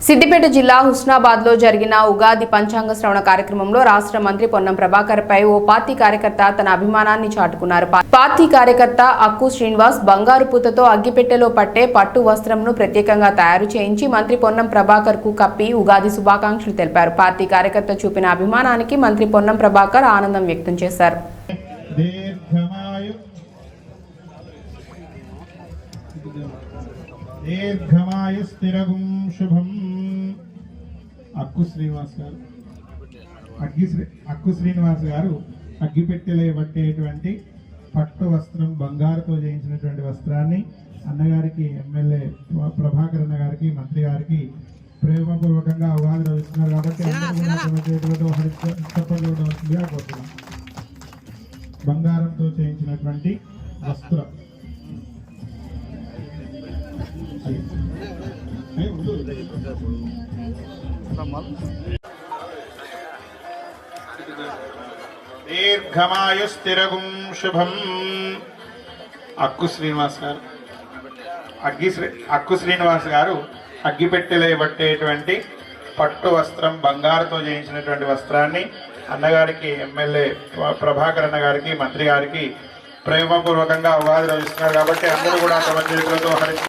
సిద్దిపేట జిల్లా హుస్నాబాద్ లో జరిగిన ఉగాది పంచాంగ శ్రవణ కార్యక్రమంలో రాష్ట్ర మంత్రి పొన్నం ప్రభాకర్ పై ఓ పార్టీ కార్యకర్త తన అభిమానాన్ని చాటుకున్నారు. పార్టీ కార్యకర్త అక్కు శ్రీనివాస్ బంగారు పూతతో అగ్గిపెట్టెలో పట్టే పట్టు వస్త్రంను ప్రత్యేకంగా తయారు చేయించి మంత్రి పొన్నం ప్రభాకర్ కు కప్పి ఉగాది శుభాకాంక్షలు తెలిపారు. పార్టీ కార్యకర్త చూపిన అభిమానానికి మంత్రి పొన్నం ప్రభాకర్ ఆనందం వ్యక్తం చేశారు. దీర్ఘమాయు స్థిరగుం శుభం. అక్కు శ్రీనివాస్ గారు అగ్గిపెట్టెలే పట్టేటువంటి పట్టు వస్త్రం బంగారుతో చేయించినటువంటి వస్త్రాన్ని అన్నగారికి ఎమ్మెల్యే ప్రభాకర్ అన్న గారికి మంత్రి గారికి ప్రేమపూర్వకంగా ఉగాది ఇస్తున్నారు కాబట్టి బంగారంతో చేయించినటువంటి వస్త్రం దీర్ఘమాయు స్థిరగుం శుభం. అక్కు శ్రీనివాస్ గారు అగ్గిపెట్టెలే పట్టేటువంటి పట్టు వస్త్రం బంగారుతో చేయించినటువంటి వస్త్రాన్ని అన్నగారికి ఎమ్మెల్యే ప్రభాకర్ అన్న గారికి మంత్రి గారికి ప్రేమపూర్వకంగా ఉగాది రోజు ఇస్తున్నారు కాబట్టి అందరూ కూడా తమ చేతులతో హరించి